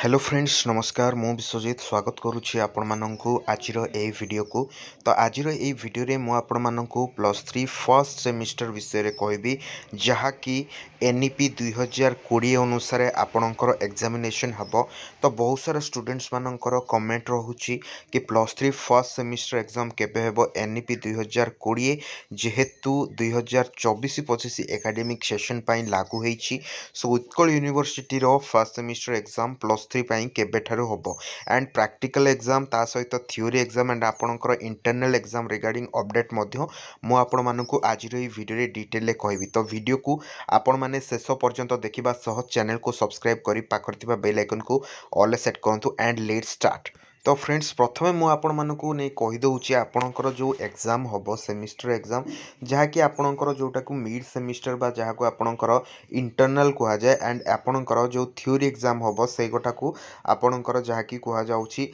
Hello friends नमस्कार मु विश्वजीत स्वागत करुच्ची आपण माननकु आजिर ए वीडियो को। तो आजिर ए वीडियो रे मु आपण माननकु +3 फर्स्ट सेमिस्टर विषय रे कहबी जहा कि एनईपी 2020 अनुसार आपणकर एग्जामिनेशन हबो। तो बहुत सारा स्टूडेंट्स मानकर कमेंट रहूची कि +3 फर्स्ट सेमिस्टर एग्जाम केबे हेबो एनईपी 2020 जेहेतु 2024-25 एकेडमिक सेशन पई लागू हेची। सो Utkal university row first semester exam +3 पई केबेठारु होबो एंड प्रैक्टिकल एग्जाम ता सहित थ्योरी एग्जाम एंड आपणकर इंटरनल एग्जाम रिगार्डिंग अपडेट मध्य मु आपण मानकु आज रो वीडियो रे डिटेल ले कहबी। तो वीडियो को आपण माने शेष पर्यंत देखिबा सह चैनल को सब्सक्राइब करी पाखर थिबा बेल आइकन को ऑल सेट करंतु एंड लेट्स स्टार्ट। तो फ्रेंड्स प्रथमे मु आपण मानकु नै कहि दउची आपणकर जो एग्जाम होबो सेमिस्टर एग्जाम जहाँकि आपणकर जोटा को मिड सेमिस्टर बा जहाँ को आपणकर इंटरनल कहा जाए एंड आपणकर जो थ्योरी एग्जाम होबो से गोटा को आपणकर जहाँकि कहा जाउची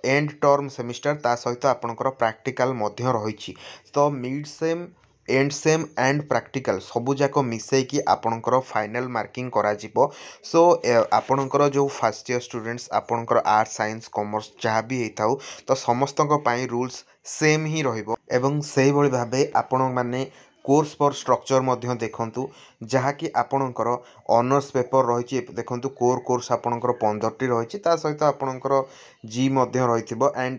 एंड टर्म सेमिस्टर ता सहित आपणकर प्रैक्टिकल मध्य रहिछि। तो mid sem and same and practical सबू जाक मिसेकी आपणकर फाइनल मार्किंग करा जिवो। सो आपणकर जो फर्स्ट ईयर स्टूडेंट्स आपणकर आर्ट्स साइंस कॉमर्स जहाँ भी हेताउ तो समस्तक पई रूल्स सेम ही रहिबो एवं सेही भली भाबे आपण माने कोर्स पर स्ट्रक्चर मध्य देखंतु जहाँकि आपणकर ऑनर्स पेपर रही देखंतु कोर कोर्स आपणकर 15टी रही ता सहित आपणकर जी मध्य रहिथिबो एंड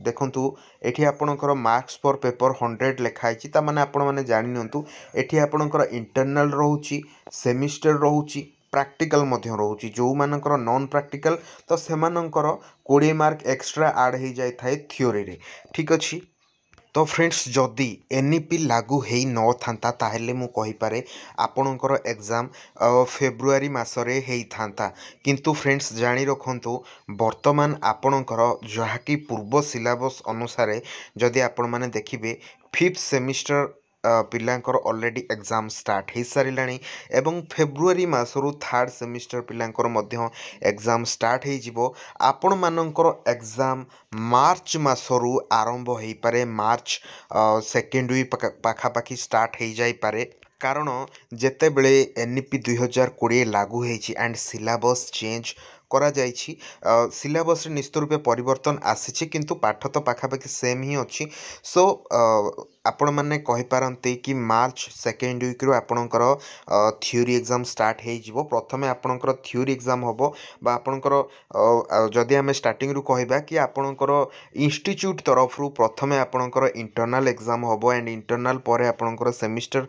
देखंतु एठी आपणकर मार्क्स पर पेपर 100 लेखाई ता माने आपण माने जानि नियंतु एठी आपणकर इंटरनल रहउची सेमिस्टर रहउची प्रैक्टिकल मध्य रहउची जो मानकर नॉन प्रैक्टिकल तो सेमानकर 20 मार्क एक्स्ट्रा ऐड हो जाय थाए थ्योरी रे। ठीक अछि। तो फ्रेंड्स जदि एनईपी लागू हेई न थांता ताहेले मु कहि पारे आपणकर एग्जाम फेब्रुआरी मासरे हेई थांता किंतु फ्रेंड्स जानी रखंतु वर्तमान आपणकर जहाँकि पूर्व सिलेबस अनुसार जदि आपण माने देखिबे 5th सेमिस्टर पिलांकर ऑलरेडी एग्जाम स्टार्ट हो सारिलाणी एवं फेब्रुआरी मासरू 3rd सेमिस्टर पिलांकर मध्य एग्जाम स्टार्ट हो जिवो। आपण मानकर एग्जाम मार्च मासरू आरंभ हो पारे मार्च सेकेंड वीक पाखापाखि स्टार्ट हो जाई पारे कारण जेते बेले एनईपी 2020 लागू होईची एंड सिलेबस चेंज करा जाइछि सिलेबस रे निश्चित रूपे परिवर्तन आसीछि किंतु पाठ तो पाखापाखि सेम ही अच्छी। सो आपण माने कहि पारंते कि मार्च सेकेंड वीक रो आपणकर थ्योरी एग्जाम स्टार्ट हो जिवो। प्रथमे आपणकर थ्योरी एग्जाम होबो बा आपणकर जदि हमें स्टार्टिंग रु कहबा कि आपणकर इंस्टीट्यूट तरफ रु प्रथमे आपणकर इंटरनल एग्जाम होबो एंड इंटरनल परे आपणकर सेमिस्टर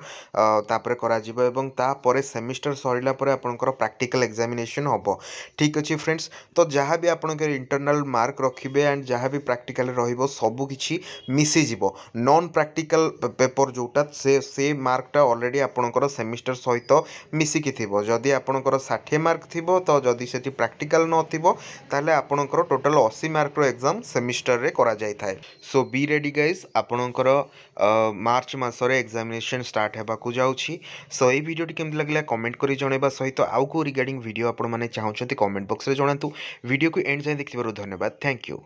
तापरे करा जिवो एवं ता परे सेमिस्टर सरिला परे आपणकर प्रैक्टिकल एग्जामिनेशन होबो। ठीक अछि फ्रेंड्स। तो जहाँ भी आपणकर इंटरनल मार्क रखिबे एंड जहाँ भी प्रैक्टिकल रहिबो सबु किछि मिसी जिवो नॉन प्रैक्टिकल पेपर जोटा से मार्कटा ऑलरेडी आपणकर सेमिस्टर सहित मिसिकी थिबो जदि आपणकर 60 मार्क थिबो तो जदि सेति प्रैक्टिकल न थिबो ताले आपणकर टोटल 80 मार्क रो एग्जाम सेमिस्टर रे करा जाय थाए। सो बी रेडी गाइस आपणकर मार्च मासरे एग्जामिनेशन स्टार्ट हेबाकू जाउछि। सो ए वीडियो केमति लागला कमेंट करी जणेबा सहित आउ को रिगार्डिंग वीडियो आपण माने चाहउछंती कमेंट बॉक्स रे जणातु। वीडियो को एंड जाय देखिबारु धन्यवाद। Thank you.